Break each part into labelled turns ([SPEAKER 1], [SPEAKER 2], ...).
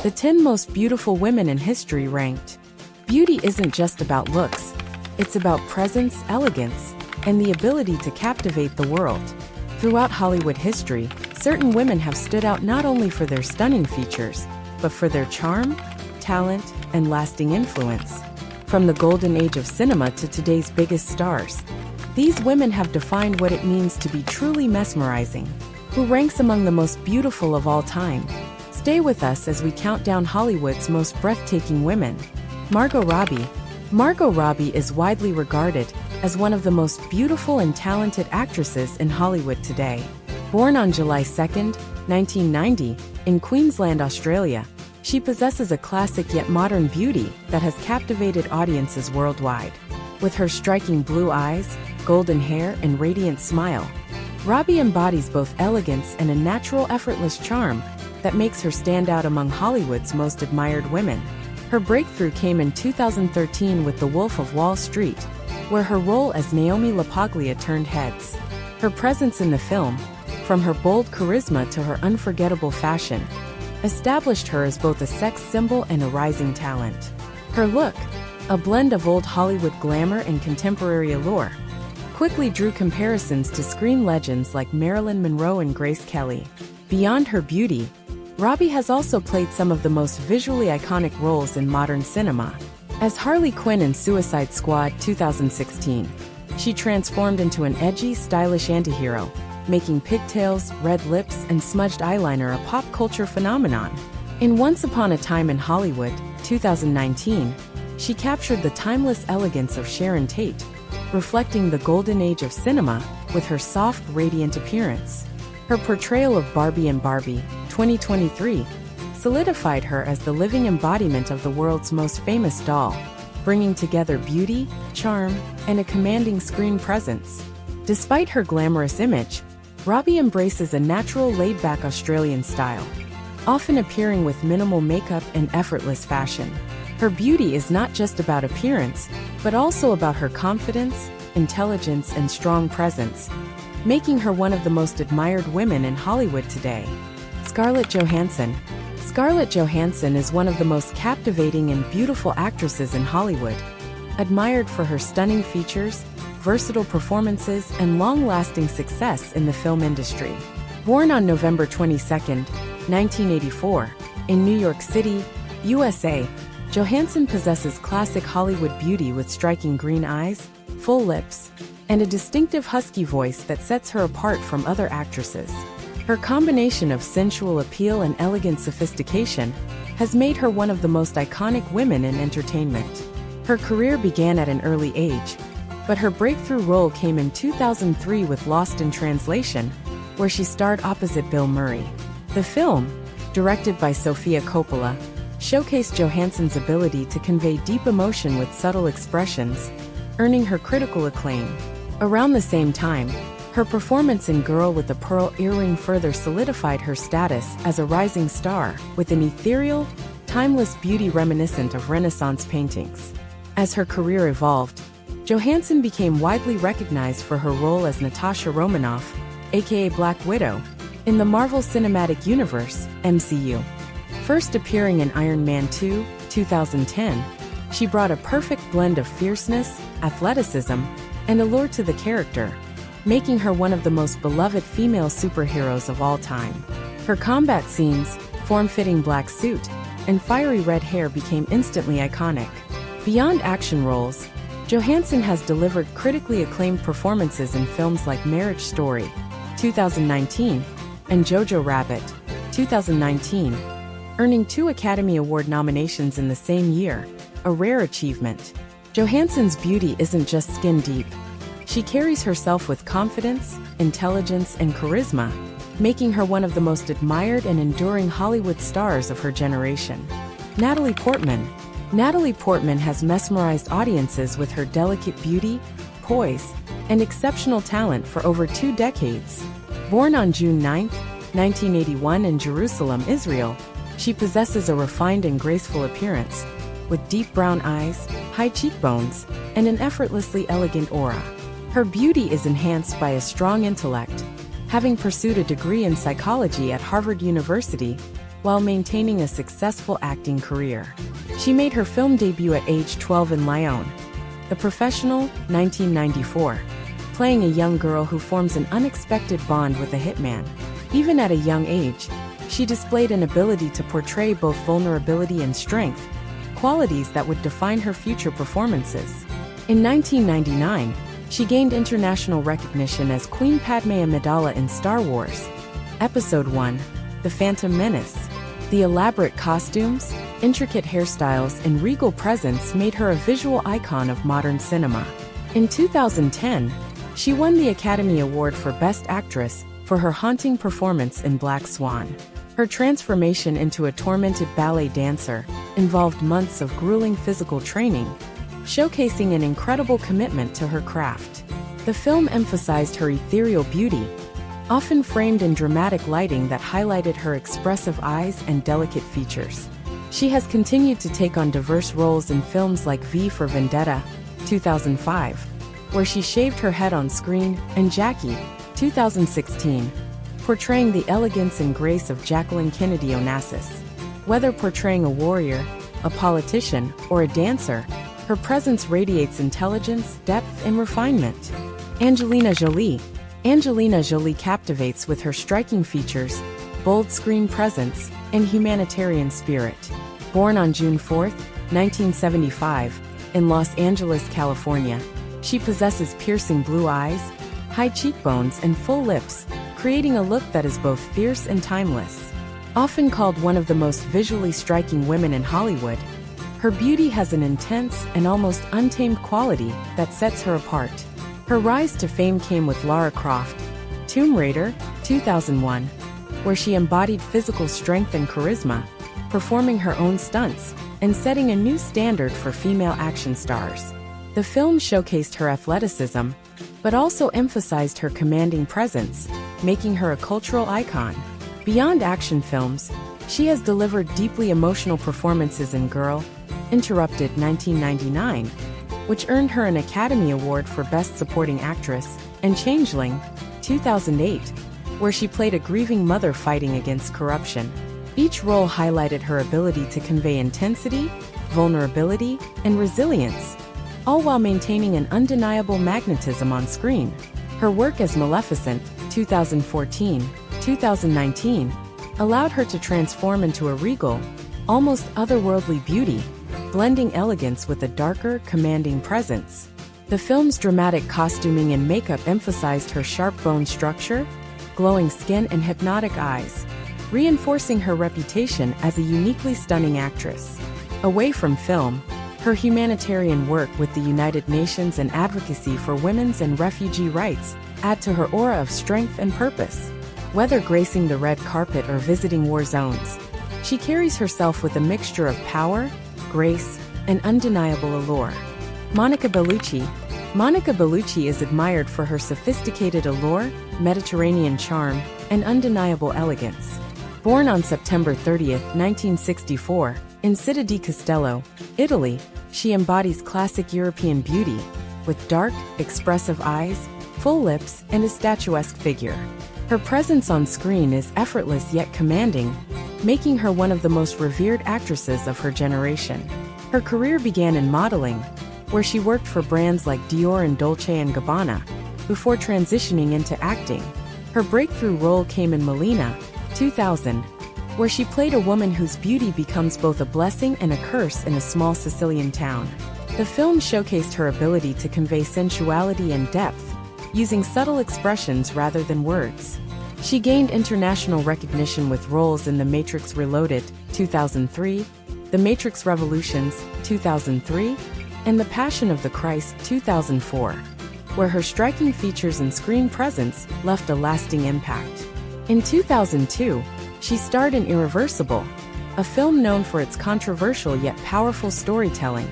[SPEAKER 1] The 10 most beautiful women in history ranked. Beauty isn't just about looks. It's about presence, elegance, and the ability to captivate the world. Throughout Hollywood history, certain women have stood out not only for their stunning features, but for their charm, talent, and lasting influence. From the golden age of cinema to today's biggest stars, these women have defined what it means to be truly mesmerizing. Who ranks among the most beautiful of all time? Stay with us as we count down Hollywood's most breathtaking women. Margot Robbie. Margot Robbie is widely regarded as one of the most beautiful and talented actresses in Hollywood today. Born on July 2, 1990, in Queensland, Australia, she possesses a classic yet modern beauty that has captivated audiences worldwide. With her striking blue eyes, golden hair, and radiant smile, Robbie embodies both elegance and a natural, effortless charm that makes her stand out among Hollywood's most admired women. Her breakthrough came in 2013 with The Wolf of Wall Street, where her role as Naomi LaPaglia turned heads. Her presence in the film, from her bold charisma to her unforgettable fashion, established her as both a sex symbol and a rising talent. Her look, a blend of old Hollywood glamour and contemporary allure, quickly drew comparisons to screen legends like Marilyn Monroe and Grace Kelly. Beyond her beauty, Robbie has also played some of the most visually iconic roles in modern cinema. As Harley Quinn in Suicide Squad 2016, she transformed into an edgy, stylish antihero, making pigtails, red lips, and smudged eyeliner a pop culture phenomenon. In Once Upon a Time in Hollywood 2019, she captured the timeless elegance of Sharon Tate, reflecting the golden age of cinema with her soft, radiant appearance. Her portrayal of Barbie in Barbie 2023 solidified her as the living embodiment of the world's most famous doll, bringing together beauty, charm, and a commanding screen presence. Despite her glamorous image, Robbie embraces a natural, laid-back Australian style, often appearing with minimal makeup and effortless fashion. Her beauty is not just about appearance, but also about her confidence, intelligence, and strong presence, making her one of the most admired women in Hollywood today. Scarlett Johansson. Scarlett Johansson is one of the most captivating and beautiful actresses in Hollywood, admired for her stunning features, versatile performances, and long-lasting success in the film industry. Born on November 22, 1984, in New York City, USA, Johansson possesses classic Hollywood beauty with striking green eyes, full lips, and a distinctive husky voice that sets her apart from other actresses. Her combination of sensual appeal and elegant sophistication has made her one of the most iconic women in entertainment. Her career began at an early age, but her breakthrough role came in 2003 with Lost in Translation, where she starred opposite Bill Murray. The film, directed by Sofia Coppola, showcased Johansson's ability to convey deep emotion with subtle expressions, earning her critical acclaim. Around the same time, her performance in Girl with the Pearl Earring further solidified her status as a rising star, with an ethereal, timeless beauty reminiscent of Renaissance paintings. As her career evolved, Johansson became widely recognized for her role as Natasha Romanoff, aka Black Widow, in the Marvel Cinematic Universe, MCU. First appearing in Iron Man 2, 2010, she brought a perfect blend of fierceness, athleticism, and allure to the character, making her one of the most beloved female superheroes of all time. Her combat scenes, form-fitting black suit, and fiery red hair became instantly iconic. Beyond action roles, Johansson has delivered critically acclaimed performances in films like Marriage Story, 2019, and Jojo Rabbit, 2019, earning 2 Academy Award nominations in the same year, a rare achievement. Johansson's beauty isn't just skin deep. She carries herself with confidence, intelligence, and charisma, making her one of the most admired and enduring Hollywood stars of her generation. Natalie Portman. Natalie Portman has mesmerized audiences with her delicate beauty, poise, and exceptional talent for over 2 decades. Born on June 9, 1981 in Jerusalem, Israel, she possesses a refined and graceful appearance, with deep brown eyes, high cheekbones, and an effortlessly elegant aura. Her beauty is enhanced by a strong intellect. Having pursued a degree in psychology at Harvard University, while maintaining a successful acting career. She made her film debut at age 12 in Lyon, The Professional, 1994, playing a young girl who forms an unexpected bond with a hitman. Even at a young age, she displayed an ability to portray both vulnerability and strength, qualities that would define her future performances. In 1999, she gained international recognition as Queen Padme Amidala in Star Wars Episode I, The Phantom Menace. The elaborate costumes, intricate hairstyles, and regal presence made her a visual icon of modern cinema. In 2010, she won the Academy Award for Best Actress for her haunting performance in Black Swan. Her transformation into a tormented ballet dancer involved months of grueling physical training, showcasing an incredible commitment to her craft. The film emphasized her ethereal beauty, often framed in dramatic lighting that highlighted her expressive eyes and delicate features. She has continued to take on diverse roles in films like V for Vendetta, 2005, where she shaved her head on screen, and Jackie, 2016, portraying the elegance and grace of Jacqueline Kennedy Onassis. Whether portraying a warrior, a politician, or a dancer, her presence radiates intelligence, depth, and refinement. Angelina Jolie. Angelina Jolie captivates with her striking features, bold screen presence, and humanitarian spirit. Born on June 4, 1975, in Los Angeles, California, she possesses piercing blue eyes, high cheekbones, and full lips, creating a look that is both fierce and timeless. Often called one of the most visually striking women in Hollywood, her beauty has an intense and almost untamed quality that sets her apart. Her rise to fame came with Lara Croft, Tomb Raider, 2001, where she embodied physical strength and charisma, performing her own stunts and setting a new standard for female action stars. The film showcased her athleticism, but also emphasized her commanding presence, making her a cultural icon. Beyond action films, she has delivered deeply emotional performances in Girl, Interrupted, 1999, which earned her an Academy Award for Best Supporting Actress, and Changeling, 2008, where she played a grieving mother fighting against corruption. Each role highlighted her ability to convey intensity, vulnerability, and resilience, all while maintaining an undeniable magnetism on screen. Her work as Maleficent, 2014-2019, allowed her to transform into a regal, almost otherworldly beauty, blending elegance with a darker, commanding presence. The film's dramatic costuming and makeup emphasized her sharp bone structure, glowing skin, and hypnotic eyes, reinforcing her reputation as a uniquely stunning actress. Away from film, her humanitarian work with the United Nations and advocacy for women's and refugee rights add to her aura of strength and purpose. Whether gracing the red carpet or visiting war zones, she carries herself with a mixture of power, grace, and undeniable allure. Monica Bellucci. Monica Bellucci is admired for her sophisticated allure, Mediterranean charm, and undeniable elegance. Born on September 30, 1964, in Città di Castello, Italy, she embodies classic European beauty, with dark, expressive eyes, full lips, and a statuesque figure. Her presence on screen is effortless yet commanding, making her one of the most revered actresses of her generation. Her career began in modeling, where she worked for brands like Dior and Dolce & Gabbana, before transitioning into acting. Her breakthrough role came in Melina, 2000, where she played a woman whose beauty becomes both a blessing and a curse in a small Sicilian town. The film showcased her ability to convey sensuality and depth, using subtle expressions rather than words. She gained international recognition with roles in The Matrix Reloaded, 2003, The Matrix Revolutions, 2003, and The Passion of the Christ, 2004, where her striking features and screen presence left a lasting impact. In 2002, she starred in Irreversible, a film known for its controversial yet powerful storytelling,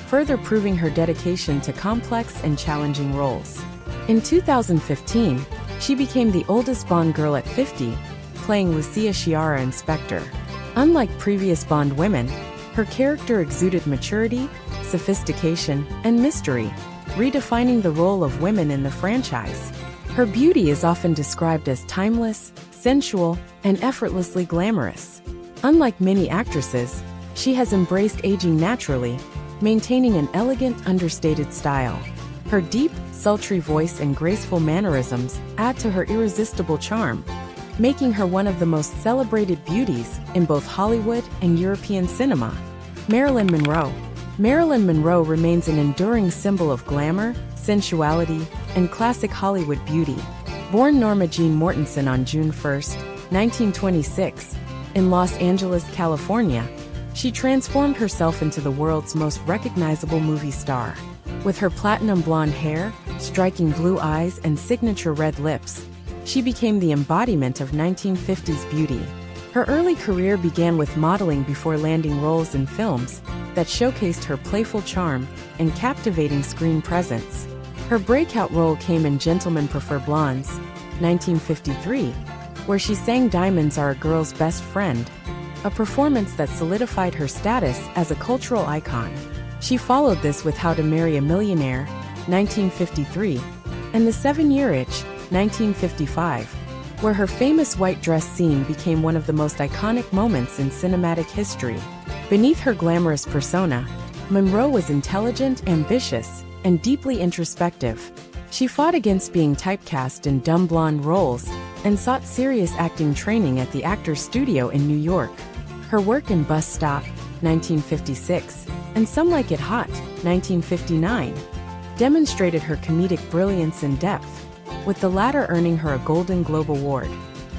[SPEAKER 1] further proving her dedication to complex and challenging roles. In 2015, she became the oldest Bond girl at 50, playing Lucia Chiara in Spectre. Unlike previous Bond women, her character exuded maturity, sophistication, and mystery, redefining the role of women in the franchise. Her beauty is often described as timeless, sensual, and effortlessly glamorous. Unlike many actresses, she has embraced aging naturally, maintaining an elegant, understated style. Her deep, sultry voice and graceful mannerisms add to her irresistible charm, making her one of the most celebrated beauties in both Hollywood and European cinema. Marilyn Monroe. Marilyn Monroe remains an enduring symbol of glamour, sensuality, and classic Hollywood beauty. Born Norma Jean Mortensen on June 1, 1926, in Los Angeles, California, she transformed herself into the world's most recognizable movie star. With her platinum blonde hair, striking blue eyes, and signature red lips, she became the embodiment of 1950s beauty. Her early career began with modeling before landing roles in films that showcased her playful charm and captivating screen presence. Her breakout role came in Gentlemen Prefer Blondes, 1953, where she sang Diamonds Are a Girl's Best Friend, a performance that solidified her status as a cultural icon. She followed this with How to Marry a Millionaire, 1953, and The 7-Year Itch, 1955, where her famous white dress scene became one of the most iconic moments in cinematic history. Beneath her glamorous persona, Monroe was intelligent, ambitious, and deeply introspective. She fought against being typecast in dumb blonde roles and sought serious acting training at the Actors Studio in New York. Her work in Bus Stop, 1956, and Some Like It Hot, 1959, demonstrated her comedic brilliance and depth, with the latter earning her a Golden Globe Award.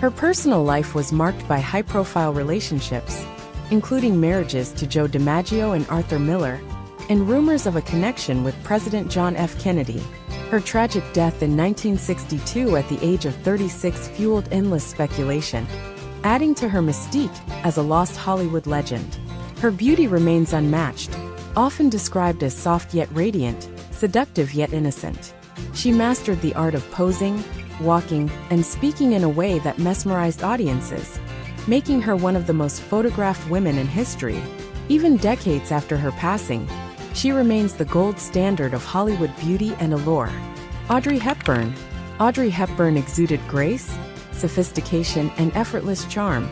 [SPEAKER 1] Her personal life was marked by high-profile relationships, including marriages to Joe DiMaggio and Arthur Miller, and rumors of a connection with President John F. Kennedy. Her tragic death in 1962 at the age of 36 fueled endless speculation, adding to her mystique as a lost Hollywood legend. Her beauty remains unmatched, often described as soft yet radiant, seductive yet innocent. She mastered the art of posing, walking, and speaking in a way that mesmerized audiences, making her one of the most photographed women in history. Even decades after her passing, she remains the gold standard of Hollywood beauty and allure. Audrey Hepburn. Audrey Hepburn exuded grace, sophistication, and effortless charm,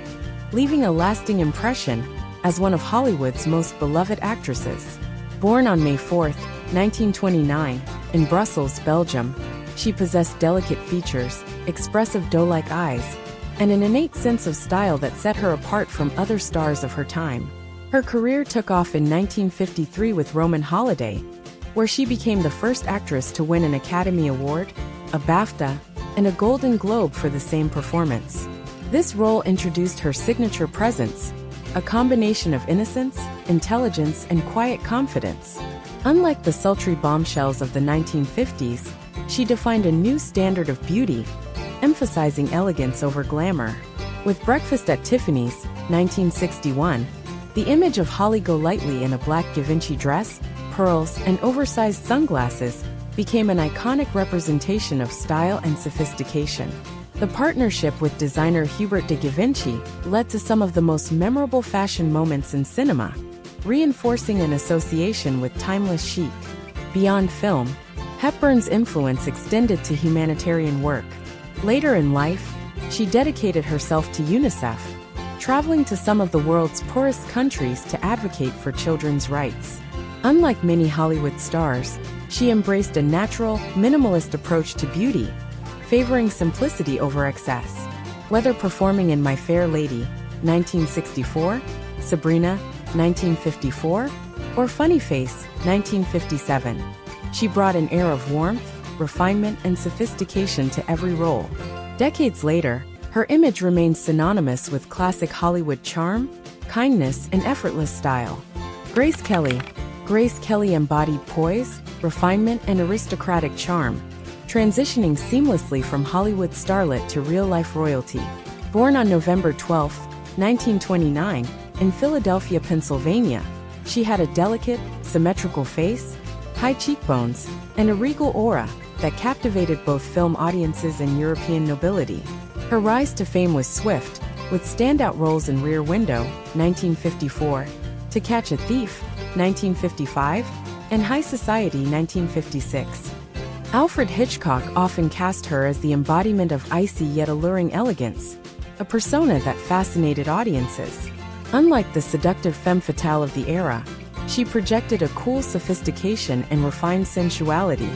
[SPEAKER 1] leaving a lasting impression as one of Hollywood's most beloved actresses. Born on May 4, 1929, in Brussels, Belgium, she possessed delicate features, expressive doe-like eyes, and an innate sense of style that set her apart from other stars of her time. Her career took off in 1953 with Roman Holiday, where she became the first actress to win an Academy Award, a BAFTA, and a Golden Globe for the same performance. This role introduced her signature presence, a combination of innocence, intelligence, and quiet confidence. Unlike the sultry bombshells of the 1950s, she defined a new standard of beauty, emphasizing elegance over glamour. With Breakfast at Tiffany's, 1961, the image of Holly Golightly in a black Givenchy dress, pearls, and oversized sunglasses became an iconic representation of style and sophistication. The partnership with designer Hubert de Givenchy led to some of the most memorable fashion moments in cinema, reinforcing an association with timeless chic. Beyond film, Hepburn's influence extended to humanitarian work. Later in life, she dedicated herself to UNICEF, traveling to some of the world's poorest countries to advocate for children's rights. Unlike many Hollywood stars, she embraced a natural, minimalist approach to beauty, favoring simplicity over excess. Whether performing in My Fair Lady, 1964, Sabrina, 1954, or Funny Face, 1957, she brought an air of warmth, refinement, and sophistication to every role. Decades later, her image remains synonymous with classic Hollywood charm, kindness, and effortless style. Grace Kelly. Grace Kelly embodied poise, refinement, and aristocratic charm, transitioning seamlessly from Hollywood starlet to real-life royalty. Born on November 12, 1929, in Philadelphia, Pennsylvania, she had a delicate, symmetrical face, high cheekbones, and a regal aura that captivated both film audiences and European nobility. Her rise to fame was swift, with standout roles in Rear Window, 1954, To Catch a Thief, 1955, and High Society, 1956. Alfred Hitchcock often cast her as the embodiment of icy yet alluring elegance, a persona that fascinated audiences. Unlike the seductive femme fatale of the era, she projected a cool sophistication and refined sensuality,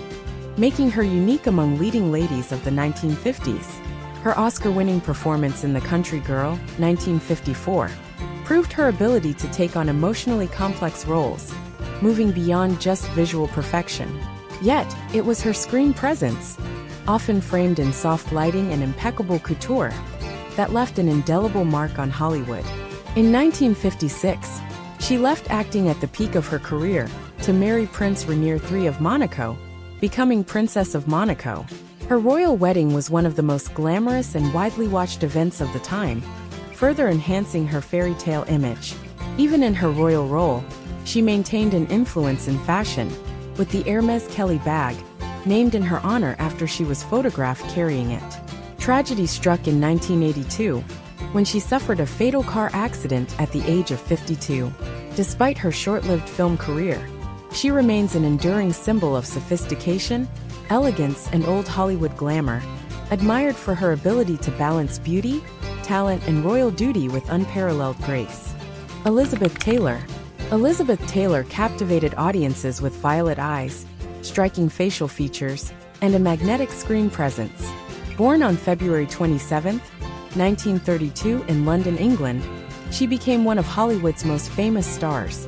[SPEAKER 1] making her unique among leading ladies of the 1950s. Her Oscar-winning performance in The Country Girl, 1954, proved her ability to take on emotionally complex roles, moving beyond just visual perfection. Yet, it was her screen presence, often framed in soft lighting and impeccable couture, that left an indelible mark on Hollywood. In 1956, she left acting at the peak of her career to marry Prince Rainier III of Monaco, becoming Princess of Monaco. Her royal wedding was one of the most glamorous and widely watched events of the time, further enhancing her fairy tale image. Even in her royal role, she maintained an influence in fashion, with the Hermes Kelly bag, named in her honor after she was photographed carrying it. Tragedy struck in 1982, when she suffered a fatal car accident at the age of 52. Despite her short-lived film career, she remains an enduring symbol of sophistication, elegance, and old Hollywood glamour, admired for her ability to balance beauty, talent, and royal duty with unparalleled grace. Elizabeth Taylor. Elizabeth Taylor captivated audiences with violet eyes, striking facial features, and a magnetic screen presence. Born on February 27, 1932 in London, England, she became one of Hollywood's most famous stars,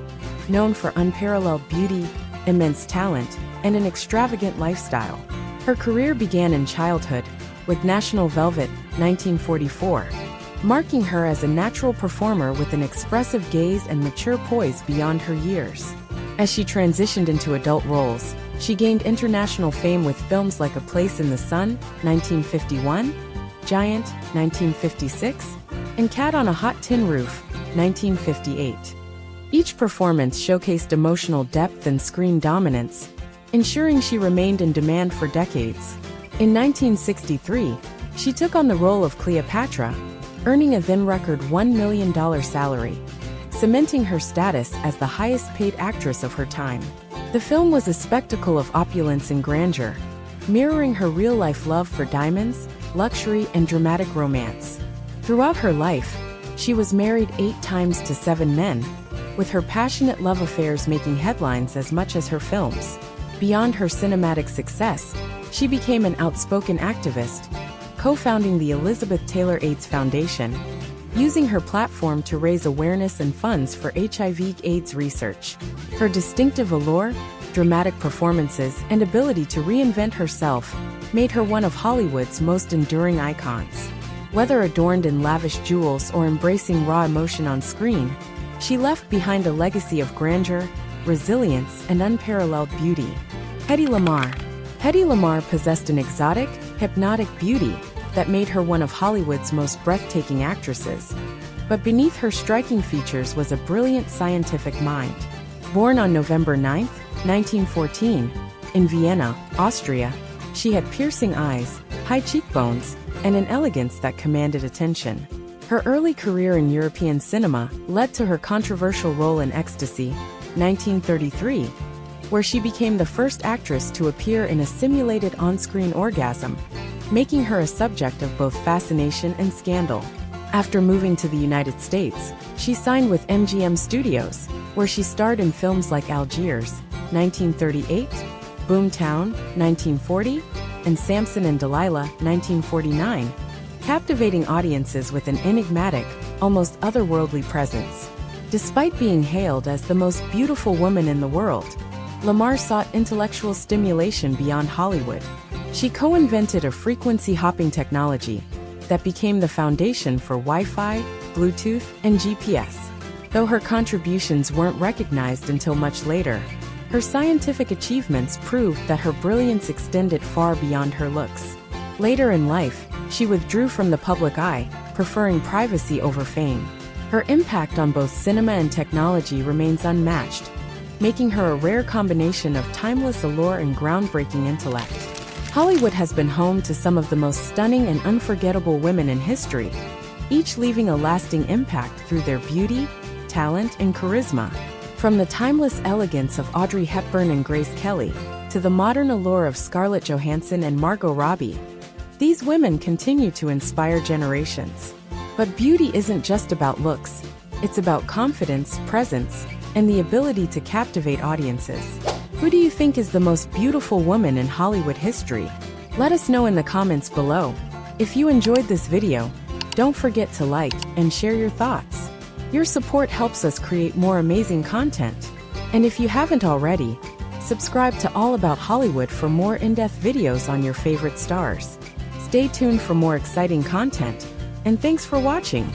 [SPEAKER 1] known for unparalleled beauty, immense talent, and an extravagant lifestyle. Her career began in childhood, with National Velvet, 1944, marking her as a natural performer with an expressive gaze and mature poise beyond her years. As she transitioned into adult roles, she gained international fame with films like A Place in the Sun, 1951, Giant, 1956, and Cat on a Hot Tin Roof, 1958. Each performance showcased emotional depth and screen dominance, ensuring she remained in demand for decades. In 1963, she took on the role of Cleopatra, earning a then-record $1 million salary, cementing her status as the highest-paid actress of her time. The film was a spectacle of opulence and grandeur, mirroring her real-life love for diamonds, luxury, and dramatic romance. Throughout her life, she was married 8 times to 7 men, with her passionate love affairs making headlines as much as her films. Beyond her cinematic success, she became an outspoken activist, co-founding the Elizabeth Taylor AIDS Foundation, using her platform to raise awareness and funds for HIV/AIDS research. Her distinctive allure, dramatic performances, and ability to reinvent herself made her one of Hollywood's most enduring icons. Whether adorned in lavish jewels or embracing raw emotion on screen, she left behind a legacy of grandeur, resilience, and unparalleled beauty. Hedy Lamarr. Hedy Lamarr possessed an exotic, hypnotic beauty that made her one of Hollywood's most breathtaking actresses. But beneath her striking features was a brilliant scientific mind. Born on November 9, 1914, in Vienna, Austria, she had piercing eyes, high cheekbones, and an elegance that commanded attention. Her early career in European cinema led to her controversial role in Ecstasy, 1933, where she became the first actress to appear in a simulated on-screen orgasm, making her a subject of both fascination and scandal. After moving to the United States, she signed with MGM Studios, where she starred in films like Algiers, 1938, Boomtown, 1940, and Samson and Delilah, 1949, captivating audiences with an enigmatic, almost otherworldly presence. Despite being hailed as the most beautiful woman in the world, Lamarr sought intellectual stimulation beyond Hollywood. She co-invented a frequency-hopping technology that became the foundation for Wi-Fi, Bluetooth, and GPS. Though her contributions weren't recognized until much later, her scientific achievements proved that her brilliance extended far beyond her looks. Later in life, she withdrew from the public eye, preferring privacy over fame. Her impact on both cinema and technology remains unmatched, making her a rare combination of timeless allure and groundbreaking intellect. Hollywood has been home to some of the most stunning and unforgettable women in history, each leaving a lasting impact through their beauty, talent, and charisma. From the timeless elegance of Audrey Hepburn and Grace Kelly, to the modern allure of Scarlett Johansson and Margot Robbie, these women continue to inspire generations. But beauty isn't just about looks, It's about confidence, presence, and the ability to captivate audiences. Who do you think is the most beautiful woman in Hollywood history? Let us know in the comments below. If you enjoyed this video, don't forget to like and share your thoughts. Your support helps us create more amazing content. And if you haven't already, subscribe to All About Hollywood for more in-depth videos on your favorite stars. Stay tuned for more exciting content, and thanks for watching.